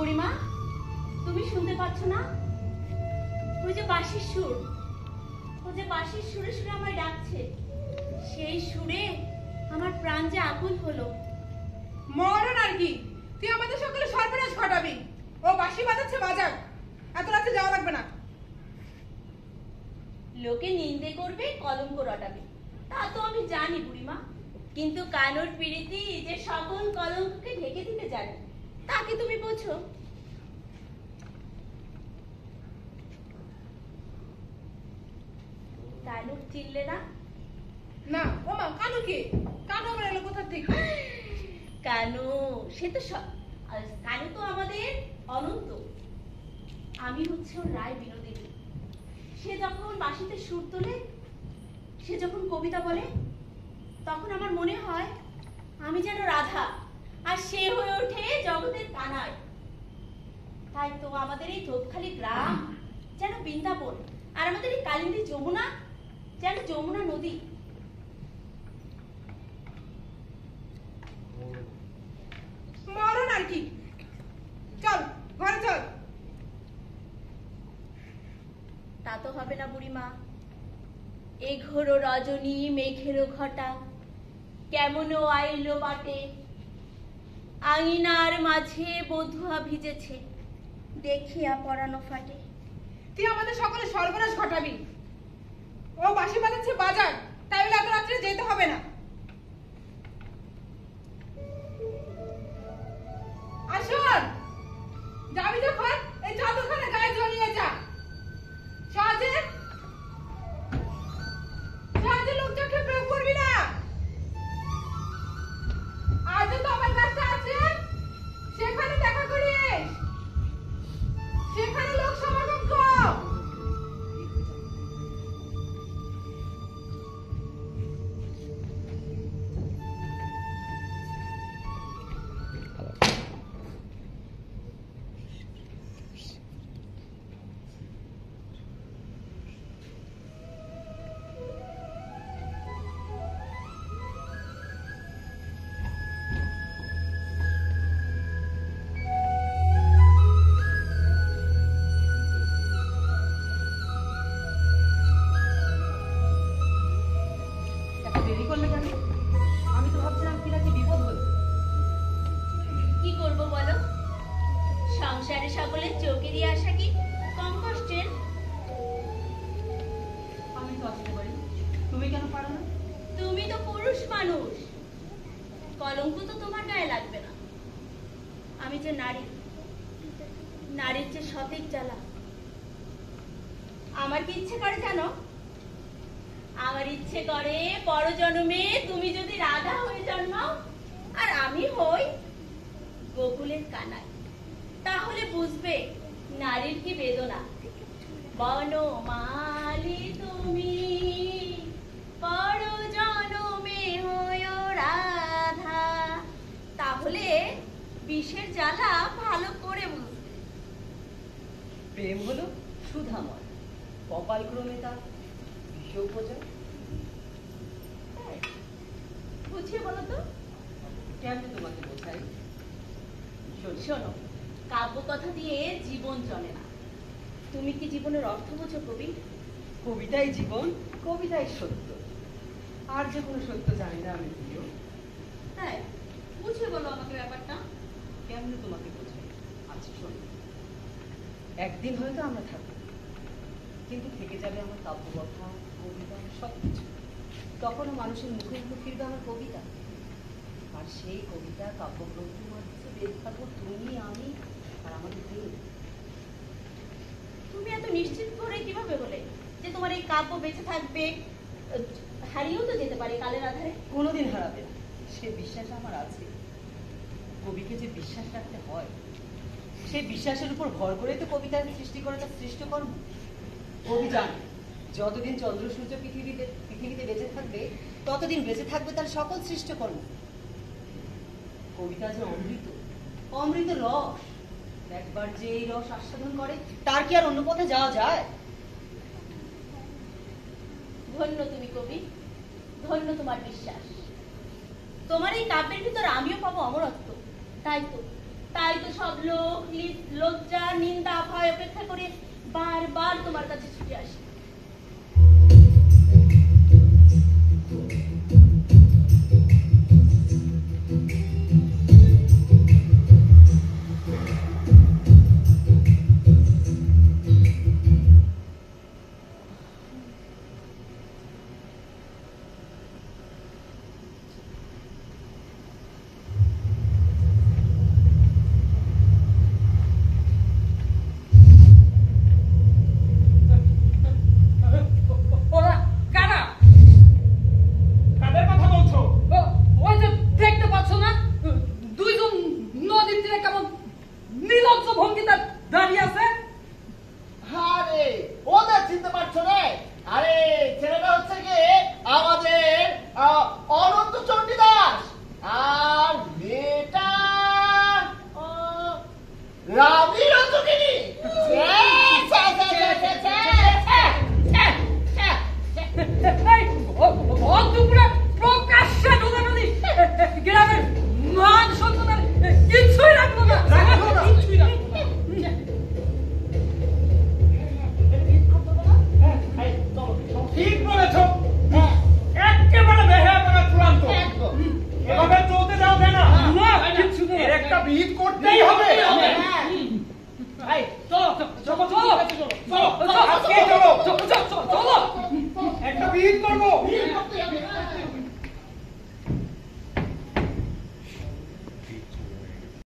বুড়িমা, তুমি শুনতে পাচ্ছ না? ওই যে বাঁশির সুর, ও যে বাঁশির সুরে সুরে আমায় ডাকছে। সেই সুরে আমার প্রাণ যে আকুল হলো। মরণ আর কি, তুই আমাদের সকলে সর্বনাশ ঘটাবি। ও বাঁশি বাজাচ্ছে, বাজাক, এত রাতে যাওয়া লাগবে না। লোকে নিন্দে করবে, কলঙ্ক রটাবে, তা তো আমি জানি বুড়িমা, কিন্তু কানুর পিড়িতি যে সকল কলঙ্ককে ঢেকে দিতে জানে, তাকে তুমি বোঝো? কানুক চিনলে না? না ও মা, কানু কে? কানু আমার এলো কোথা থেকে? কানু সে তো কানু তো আমাদের অনন্ত। আমি হচ্ছে ওর রায় বিনোদিনী। সে যখন বাঁশিতে সুর তোলে, সে যখন কবিতা বলে, তখন আমার মনে হয় আমি যেন রাধা, আর সে হয়ে ওঠে জগতের কানাই। তাই তো আমাদের এই ধোপখালি গ্রাম যেন বৃন্দাবন, আর আমাদের এই কালিন্দী যমুনা যেন যমুনা নদী। মরণ আর কি, চল ঘরে চল। তা তো হবে না বুড়িমা। এই ঘোর রজনী মেঘেরও ঘটা কেমনও আইলো বাটে, আঙিনার মাঝে বধুয়া ভিজেছে, দেখিয়া পরানো ফাটে। তুই আমাদের সকলে সর্বনাশ ঘটাবি। ও বাঁশি বাজাচ্ছে, বাজাক, তাই বলে এত রাত্রে যেতে হবে না। আসুন, যাবি যখন এই চাদরখানা গায়ে জড়িয়ে যা। সহজে সহজে লোক চোখে প্রয়োগ করবি না। আজও তো আমার কাজটা আছে, সেখানে দেখা করিস, সেখানে লোক সমাগম কম। সংসারে সকলের চোখেরই আশা কি কম কষ্টের? আমি তো আসতে পারি, তুমি কেন পারো না? তুমি তো পুরুষ মানুষ, কলঙ্ক তো তোমার গায়ে লাগবে না। আমি যে নারী, নারীর যে সতেজ জ্বালা। আমার কি ইচ্ছে করে জানো? আমার ইচ্ছে করে পরজন্মে তুমি যদি রাধা হয়ে জন্মাও, আর আমি হই গোকুলের কানাই। তাহলে বুঝবে নারীর কি বেদনা। বনমালী তুমি পরজন্মে হয়ে রাধা, তাহলে বিষের জ্বালা ভালো করে বুঝবে। প্রেম হলো সুধাময়, কপাল ক্রমে তা বিষোপজয়। বুঝিয়ে বলো তো। কেমন তোমাকে বোঝাই? শোনো, কাব্য কথা দিয়ে জীবন চলে না। তুমি কি জীবনের অর্থ বোঝো কবি? কবিতাই জীবন, কবিতাই সত্য, আর যে কোনো সত্য জানি না আমি। প্রিয়, তাই বুঝিয়ে বলো আমাকে ব্যাপারটা। কেমন তোমাকে বোঝাই? আচ্ছা শোনো, একদিন হয়তো আমরা থাকবো, কিন্তু থেকে যাবে আমার কাব্য কথা, কবিতা, সবকিছু। তখনও মানুষের মুখে মুখে ফিরবে আমার কবিতা, আর সেই কবিতা কাব্যগ্রন্থের মধ্যে বের থাকবো তুমি, আমি আর আমাদের প্রেম। তুমি এত নিশ্চিত করে কিভাবে হলে যে তোমার এই কাব্য বেঁচে থাকবে? হারিয়েও তো যেতে পারে কালের আধারে। কোনোদিন হারাবে না, সে বিশ্বাস আমার আছে। কবিকে যে বিশ্বাস রাখতে হয়, সেই বিশ্বাসের উপর ভর করে তো কবিতার সৃষ্টি করে তার সৃষ্টকর্ম। কবি জানে যতদিন চন্দ্র সূর্য পৃথিবীতে বেঁচে থাকবে, ততদিন বেঁচে থাকবে তার সকল সৃষ্টকর্ম। কবিতা যে অমৃত, অমৃত রস। একবার যে এই রস আস্বাদন করে, তার কি আর অন্য পথে যাওয়া যায়? ধন্য তুমি কবি, ধন্য তোমার বিশ্বাস। তোমার এই কাব্যের ভিতর আমিও পাবো অমরত্ব। তাই তো তাই তো সব লোক লজ্জা নিন্দা ভয় অপেক্ষা করে বারবার তোমার কাছে ছুটে আসে।